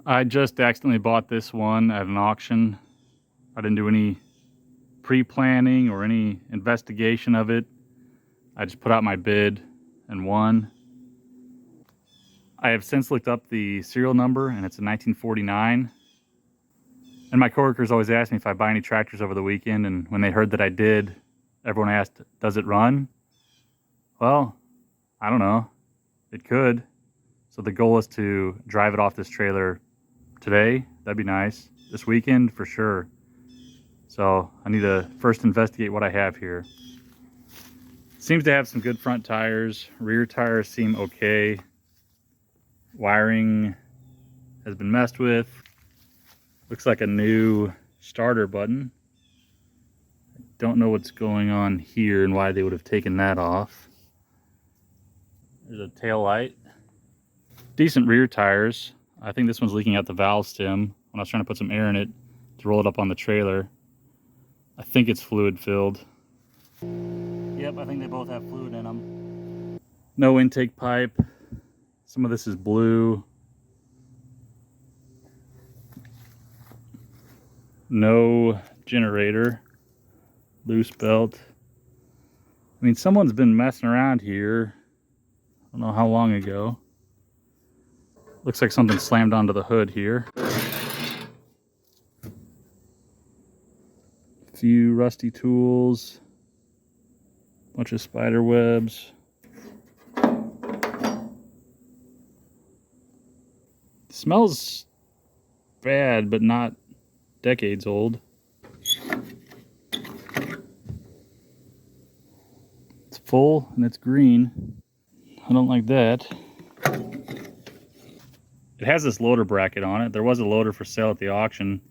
I just accidentally bought this one at an auction. I didn't do any pre-planning or any investigation of it. I just put out my bid and won. I have since looked up the serial number and it's a 1949. And my coworkers always ask me if I buy any tractors over the weekend, and when they heard that I did, everyone asked, does it run? Well, I don't know. It could. So the goal is to drive it off this trailer today. That'd be nice. This weekend, for sure. So I need to first investigate what I have here. Seems to have some good front tires. Rear tires seem okay. Wiring has been messed with. Looks like a new starter button. Don't know what's going on here and why they would have taken that off. There's a tail light. Decent rear tires. I think this one's leaking out the valve stem when I was trying to put some air in it to roll it up on the trailer. I think it's fluid filled. Yep, I think they both have fluid in them. No intake pipe. Some of this is blue. No generator. Loose belt. I mean, someone's been messing around here. I don't know how long ago. Looks like something slammed onto the hood here. A few rusty tools. Bunch of spider webs. Smells bad, but not decades old. It's full and it's green. I don't like that. It has this loader bracket on it. There was a loader for sale at the auction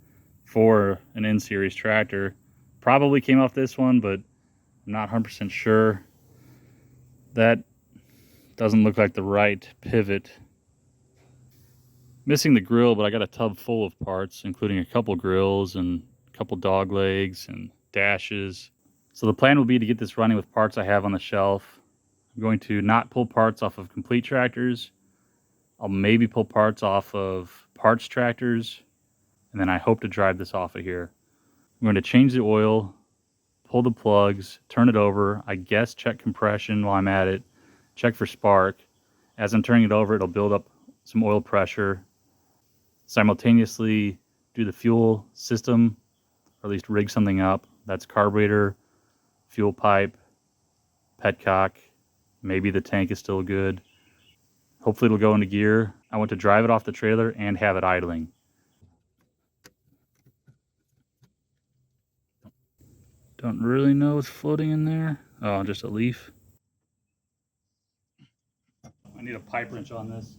for an N-Series tractor. Probably came off this one, but I'm not 100% sure. That doesn't look like the right pivot. Missing the grill, but I got a tub full of parts, including a couple grills and a couple dog legs and dashes. So the plan will be to get this running with parts I have on the shelf. I'm going to not pull parts off of complete tractors. I'll maybe pull parts off of parts tractors, and then I hope to drive this off of here. I'm going to change the oil, pull the plugs, turn it over, I guess check compression while I'm at it, check for spark. As I'm turning it over, it'll build up some oil pressure. Simultaneously do the fuel system, or at least rig something up. That's carburetor, fuel pipe, petcock, maybe the tank is still good. Hopefully it'll go into gear. I want to drive it off the trailer and have it idling. Don't really know what's floating in there. Oh, just a leaf. I need a pipe wrench on this.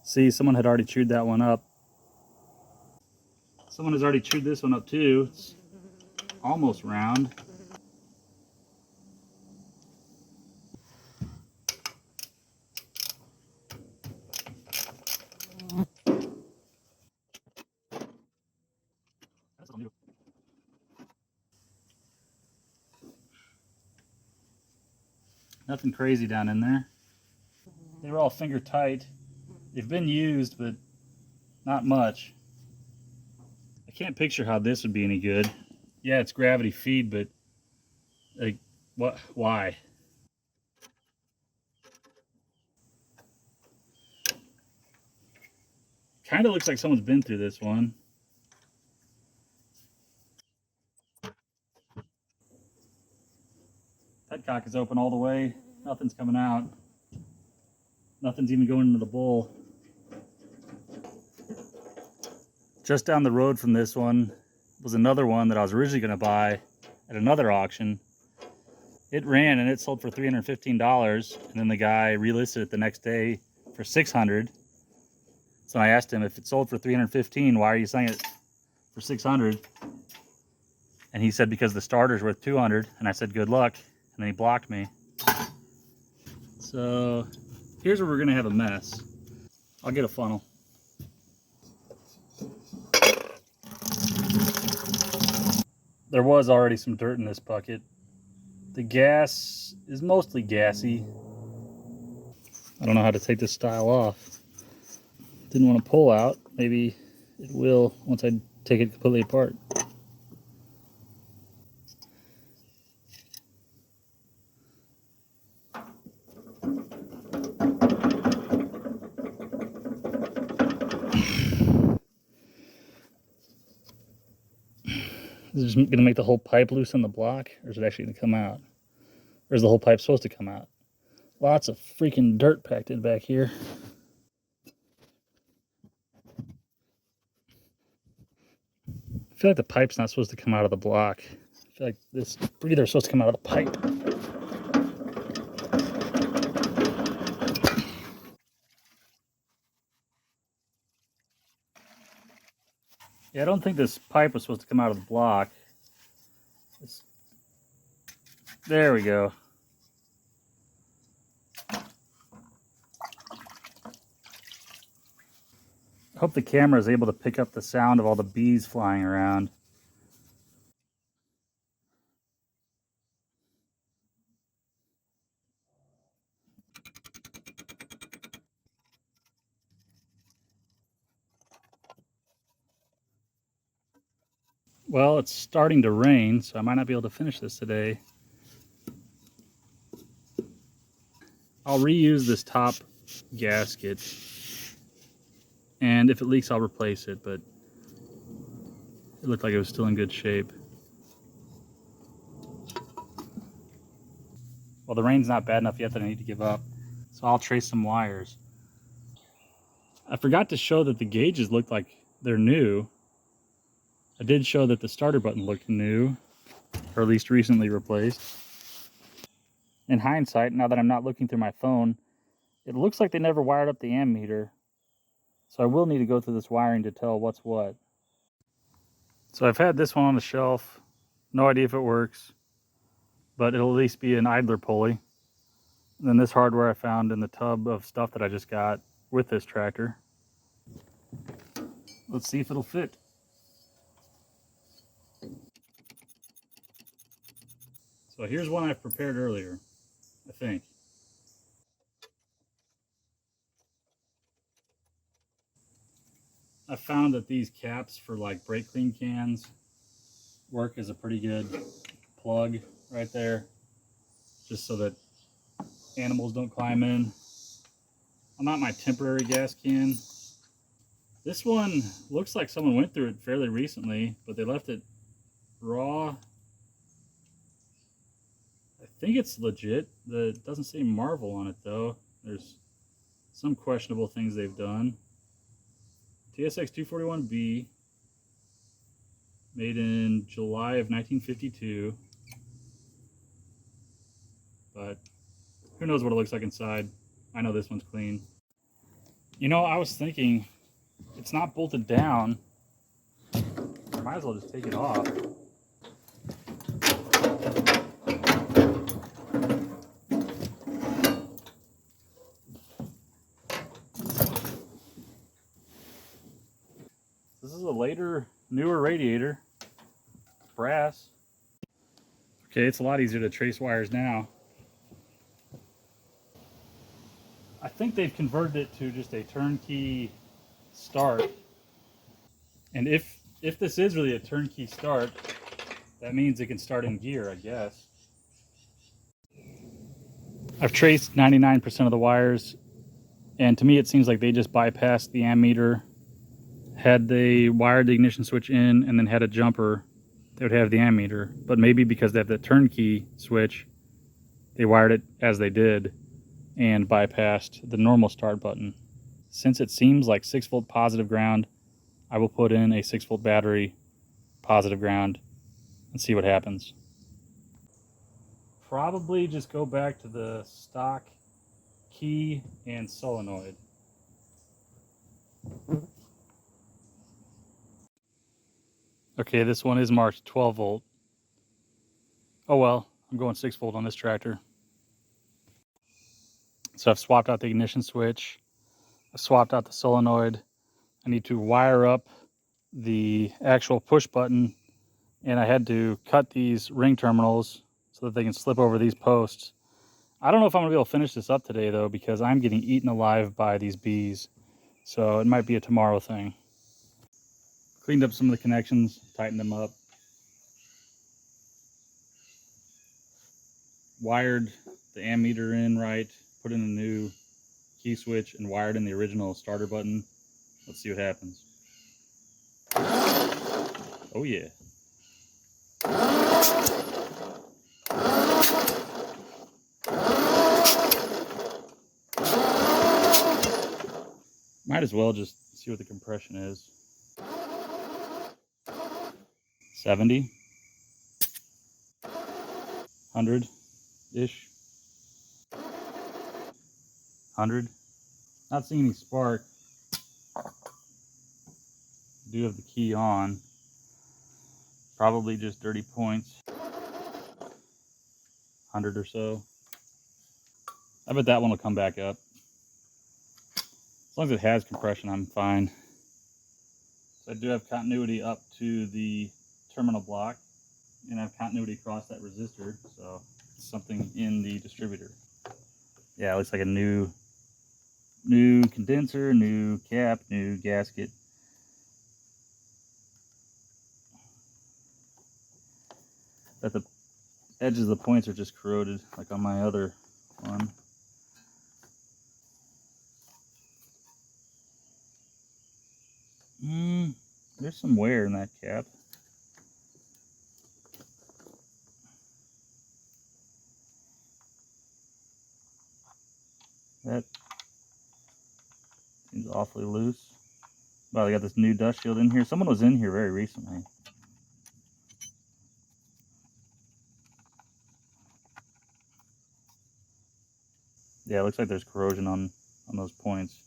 See, someone had already chewed that one up. Someone has already chewed this one up too. It's almost round. Nothing crazy down in there. They were all finger tight. They've been used, but not much. I can't picture how this would be any good. Yeah, it's gravity feed, but like, what? Why? Kind of looks like someone's been through this one. Petcock is open all the way. Nothing's coming out. Nothing's even going into the bowl. Just down the road from this one was another one that I was originally going to buy at another auction. It ran and it sold for $315, and then the guy relisted it the next day for $600. So I asked him, if it sold for $315, why are you selling it for $600? And he said, because the starter's worth $200. And I said, good luck. And then he blocked me. So here's where we're going to have a mess. I'll get a funnel. There was already some dirt in this bucket. The gas is mostly gassy. I don't know how to take this style off. Didn't want to pull out. Maybe it will once I take it completely apart. Is it just going to make the whole pipe loose on the block, or is it actually going to come out? Or is the whole pipe supposed to come out? Lots of freaking dirt packed in back here. I feel like the pipe's not supposed to come out of the block. I feel like this breather is supposed to come out of the pipe. Yeah, I don't think this pipe was supposed to come out of the block. There we go. I hope the camera is able to pick up the sound of all the bees flying around. Well, it's starting to rain, so I might not be able to finish this today. I'll reuse this top gasket, and if it leaks, I'll replace it, but it looked like it was still in good shape. Well, the rain's not bad enough yet that I need to give up, so I'll trace some wires. I forgot to show that the gauges look like they're new. I did show that the starter button looked new, or at least recently replaced. In hindsight, now that I'm not looking through my phone, it looks like they never wired up the ammeter, so I will need to go through this wiring to tell what's what. So I've had this one on the shelf, no idea if it works, but it'll at least be an idler pulley. And then this hardware I found in the tub of stuff that I just got with this tractor. Let's see if it'll fit. So here's one I've prepared earlier, I think. I found that these caps for like brake clean cans work as a pretty good plug right there, just so that animals don't climb in. I'm at my temporary gas can. This one looks like someone went through it fairly recently, but they left it raw. I think it's legit. It doesn't say Marvel on it though. There's some questionable things they've done. TSX 241B, made in July of 1952. But who knows what it looks like inside. I know this one's clean. You know, I was thinking, it's not bolted down. I might as well just take it off. This is a later, newer radiator. Brass. Okay, it's a lot easier to trace wires now. I think they've converted it to just a turnkey start. And if this is really a turnkey start, that means it can start in gear, I guess. I've traced 99% of the wires, and to me it seems like they just bypassed the ammeter. Had they wired the ignition switch in and then had a jumper, they would have the ammeter. But maybe because they have the turnkey switch, they wired it as they did and bypassed the normal start button. Since it seems like 6-volt positive ground, I will put in a 6-volt battery positive ground and see what happens. Probably just go back to the stock key and solenoid. Okay, this one is marked 12 volt. Oh well, I'm going 6 volt on this tractor. So I've swapped out the ignition switch. I've swapped out the solenoid. I need to wire up the actual push button, and I had to cut these ring terminals so that they can slip over these posts. I don't know if I'm gonna be able to finish this up today though, because I'm getting eaten alive by these bees. So it might be a tomorrow thing. Cleaned up some of the connections, tightened them up. Wired the ammeter in right, put in a new key switch, and wired in the original starter button. Let's see what happens. Oh yeah. Might as well just see what the compression is. 70, 100-ish, 100. Not seeing any spark. Do have the key on. Probably just dirty points. 100 or so. I bet that one will come back up. As long as it has compression, I'm fine. So I do have continuity up to the terminal block, and I have continuity across that resistor, so it's something in the distributor. Yeah, it looks like a new condenser, new cap, new gasket. That the edges of the points are just corroded, like on my other one. There's some wear in that cap. That seems awfully loose. Wow, they got this new dust shield in here. Someone was in here very recently. Yeah, it looks like there's corrosion on those points.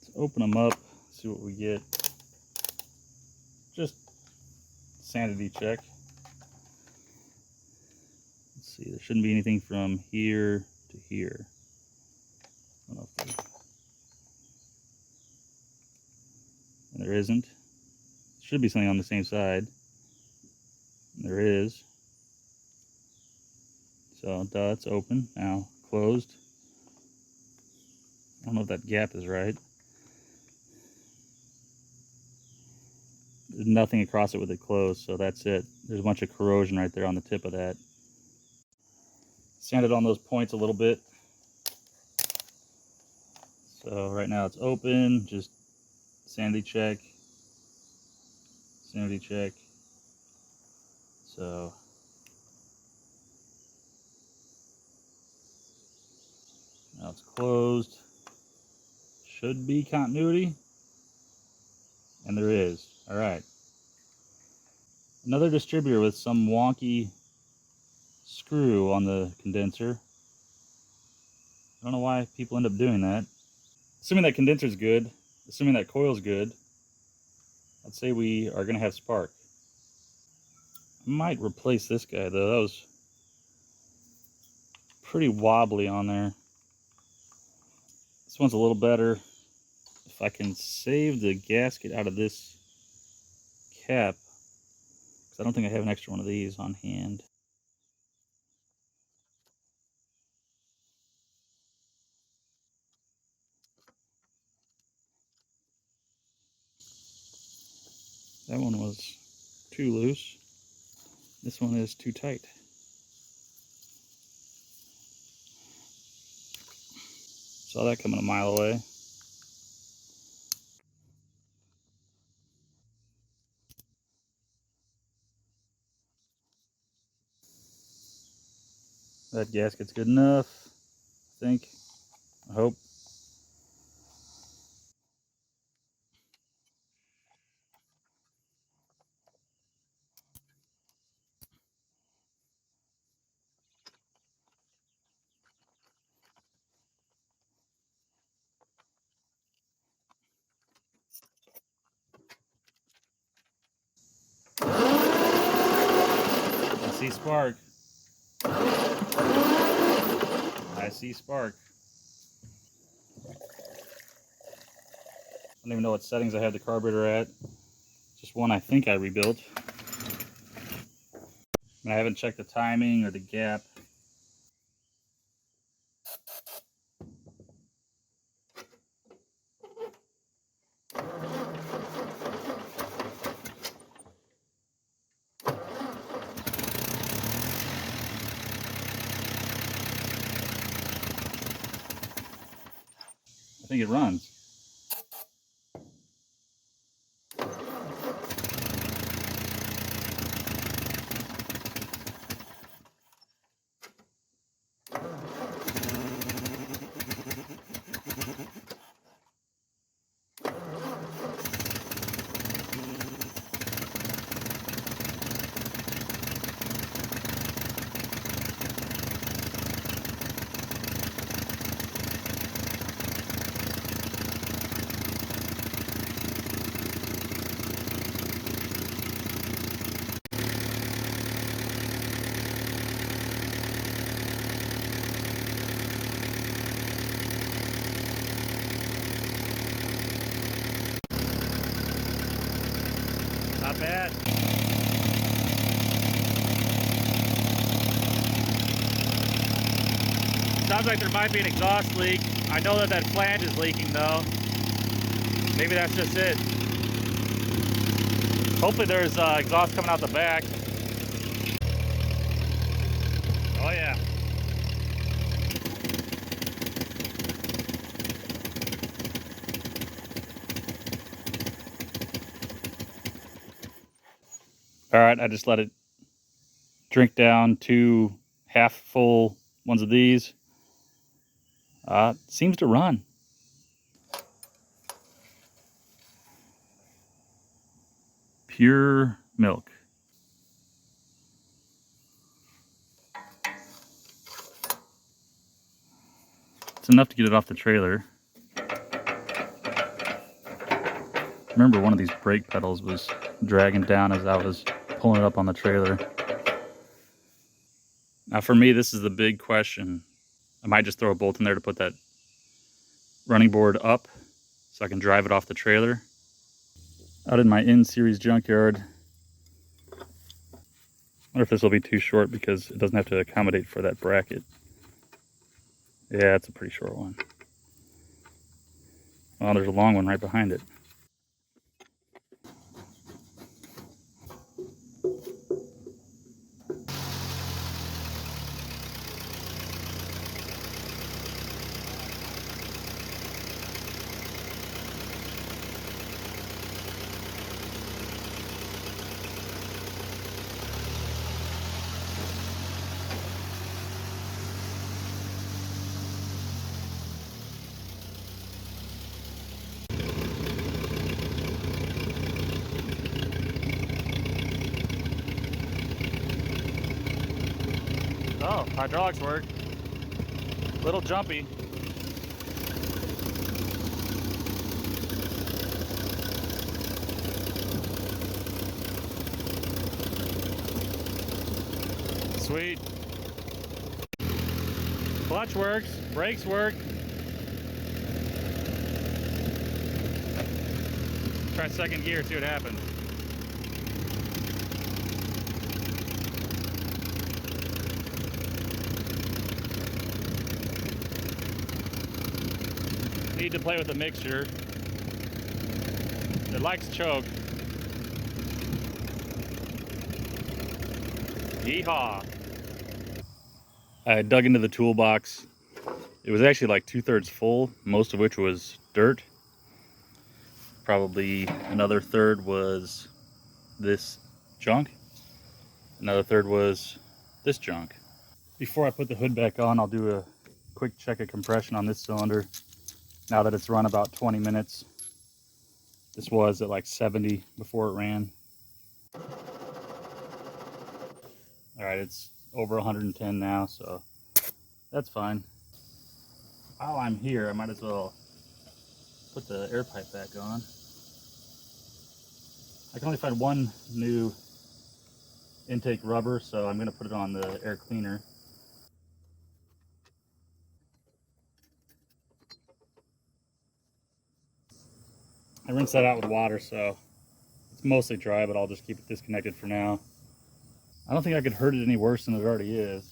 Let's open them up, see what we get. Just sanity check. Let's see, there shouldn't be anything from here to here. I don't know if and there isn't. There should be something on the same side. And there is. So, duh, it's open. Now, closed. I don't know if that gap is right. There's nothing across it with it closed, so that's it. There's a bunch of corrosion right there on the tip of that. Sanded on those points a little bit. So right now it's open, just sanity check. Sanity check. So now it's closed. Should be continuity. And there is. Alright. Another distributor with some wonky screw on the condenser. I don't know why people end up doing that. Assuming that condenser's good, assuming that coil's good, I'd say we are going to have spark. I might replace this guy though. That was pretty wobbly on there. This one's a little better. If I can save the gasket out of this cap, because I don't think I have an extra one of these on hand. That one was too loose. This one is too tight. Saw that coming a mile away. That gasket's good enough, I think. I hope. I see spark. I see spark. I don't even know what settings I have the carburetor at. Just one I think I rebuilt. And I haven't checked the timing or the gap. think it runs. Not bad. Sounds like there might be an exhaust leak. I know that flange is leaking though. Maybe that's just it. Hopefully there's exhaust coming out the back. Oh yeah. All right, I just let it drink down 2 half full ones of these. Seems to run. Pure milk. It's enough to get it off the trailer. Remember, one of these brake pedals was dragging down as I was pulling it up on the trailer. Now for me, this is the big question. I might just throw a bolt in there to put that running board up so I can drive it off the trailer. Out in my in-series junkyard. I wonder if this will be too short because it doesn't have to accommodate for that bracket. Yeah, it's a pretty short one. Oh, there's a long one right behind it. Oh, hydraulics work. Little jumpy. Sweet. Clutch works, brakes work. Try second gear, see what happens. Need to play with the mixture. It likes choke. Yeehaw. I dug into the toolbox. It was actually like 2/3 full, most of which was dirt. Probably another third was this junk. Another third was this junk. Before I put the hood back on, I'll do a quick check of compression on this cylinder. Now that it's run about 20 minutes. This was at like 70 before it ran. All right, it's over 110 now, so that's fine. While I'm here, I might as well put the air pipe back on. I can only find one new intake rubber, so I'm going to put it on the air cleaner. I rinsed that out with water, so it's mostly dry, but I'll just keep it disconnected for now. I don't think I could hurt it any worse than it already is.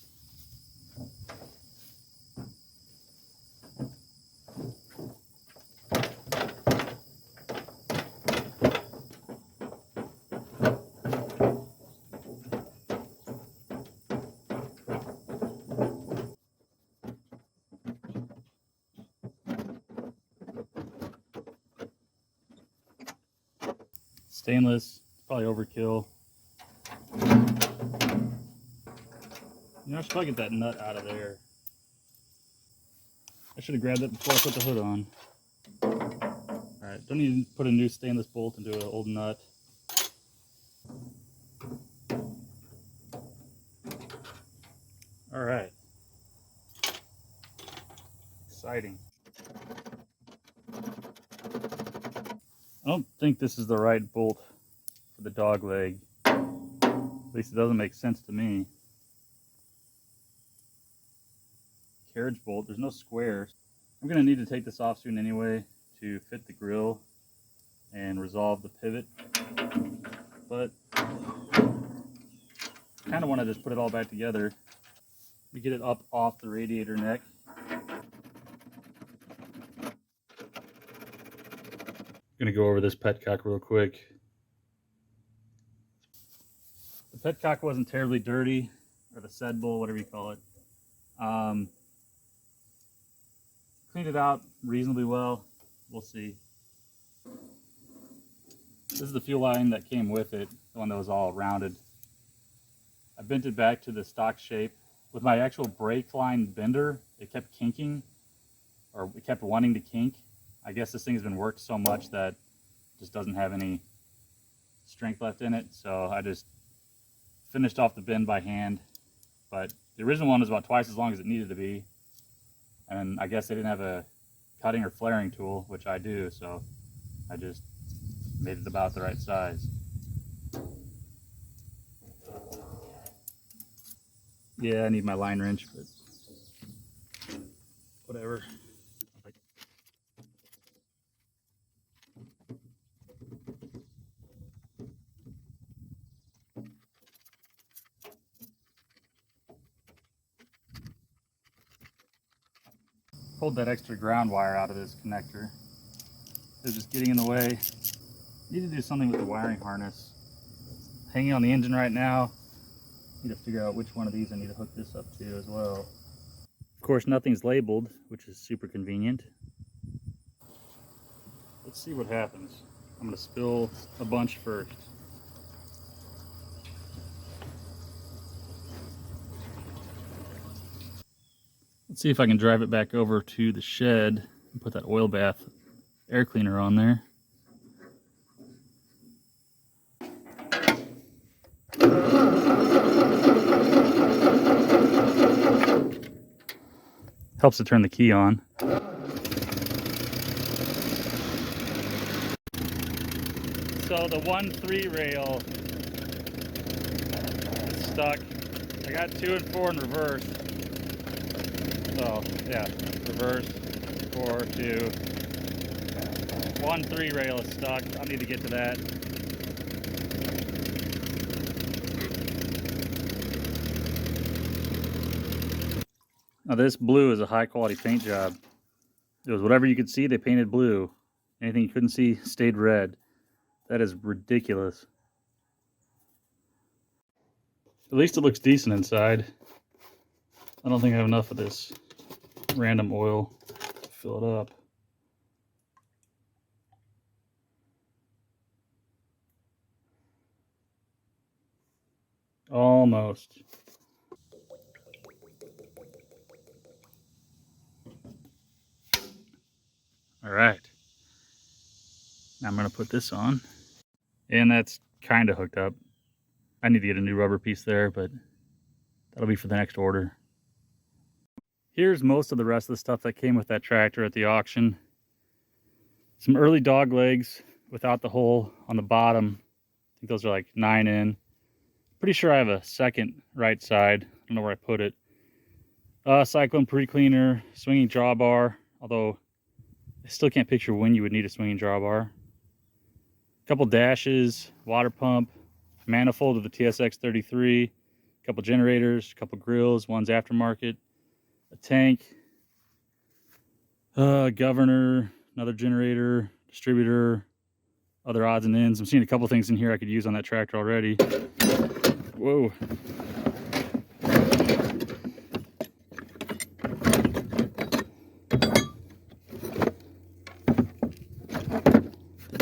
Stainless, probably overkill. You know, I should probably get that nut out of there. I should have grabbed it before I put the hood on. Alright, don't need to put a new stainless bolt into an old nut. Alright. Exciting. I don't think this is the right bolt for the dog leg. At least it doesn't make sense to me. Carriage bolt, there's no squares. I'm going to need to take this off soon anyway to fit the grill and resolve the pivot. But I kind of want to just put it all back together. We get it up off the radiator neck. Gonna go over this petcock real quick. The petcock wasn't terribly dirty, or the sed bowl, whatever you call it. Cleaned it out reasonably well. We'll see. This is the fuel line that came with it, the one that was all rounded. I bent it back to the stock shape. With my actual brake line bender, it kept kinking, or it kept wanting to kink. I guess this thing has been worked so much that it just doesn't have any strength left in it, so I just finished off the bend by hand. But the original one was about twice as long as it needed to be, and I guess they didn't have a cutting or flaring tool, which I do, so I just made it about the right size. Yeah, I need my line wrench, but whatever. Pulled that extra ground wire out of this connector. It was just getting in the way. Need to do something with the wiring harness. Hanging on the engine right now. Need to figure out which one of these I need to hook this up to as well. Of course, nothing's labeled, which is super convenient. Let's see what happens. I'm going to spill a bunch first. Let's see if I can drive it back over to the shed and put that oil bath air cleaner on there. Helps to turn the key on. So the 1-3 rail is stuck. I got 2 and 4 in reverse. So yeah, reverse, 4, 2. 1-3 rail is stuck. I'll need to get to that. Now this blue is a high quality paint job. It was whatever you could see, they painted blue. Anything you couldn't see stayed red. That is ridiculous. At least it looks decent inside. I don't think I have enough of this random oil to fill it up. Almost. All right. Now I'm going to put this on. And that's kind of hooked up. I need to get a new rubber piece there, but that'll be for the next order. Here's most of the rest of the stuff that came with that tractor at the auction. Some early dog legs without the hole on the bottom. I think those are like 9 in. Pretty sure I have a second right side. I don't know where I put it. Cyclone pre-cleaner, swinging drawbar, although I still can't picture when you would need a swinging drawbar. A couple dashes, water pump, manifold of the TSX33, a couple generators, a couple grills, one's aftermarket, a tank, governor, another generator, distributor, other odds and ends. I'm seeing a couple things in here I could use on that tractor already. Whoa.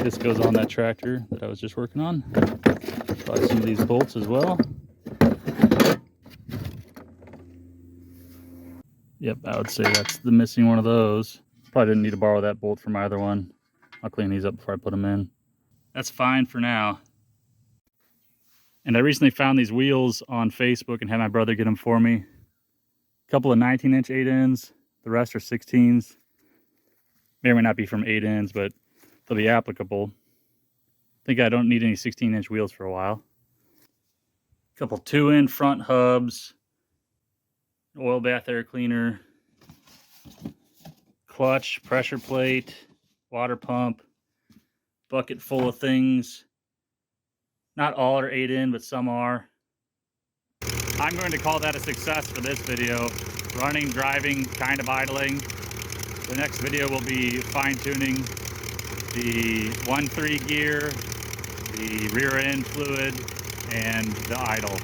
This goes on that tractor that I was just working on. Probably some of these bolts as well. Yep, I would say that's the missing one of those. Probably didn't need to borrow that bolt from either one. I'll clean these up before I put them in. That's fine for now. And I recently found these wheels on Facebook and had my brother get them for me. A couple of 19-inch 8-ends. The rest are 16s. May or may not be from 8-ends, but they'll be applicable. I think I don't need any 16-inch wheels for a while. A couple 2-in front hubs. Oil bath air cleaner. Clutch, pressure plate, water pump. Bucket full of things. Not all are 8-in, but some are. I'm going to call that a success for this video. Running, driving, kind of idling. The next video will be fine-tuning the 1.3 gear, the rear end fluid, and the idle.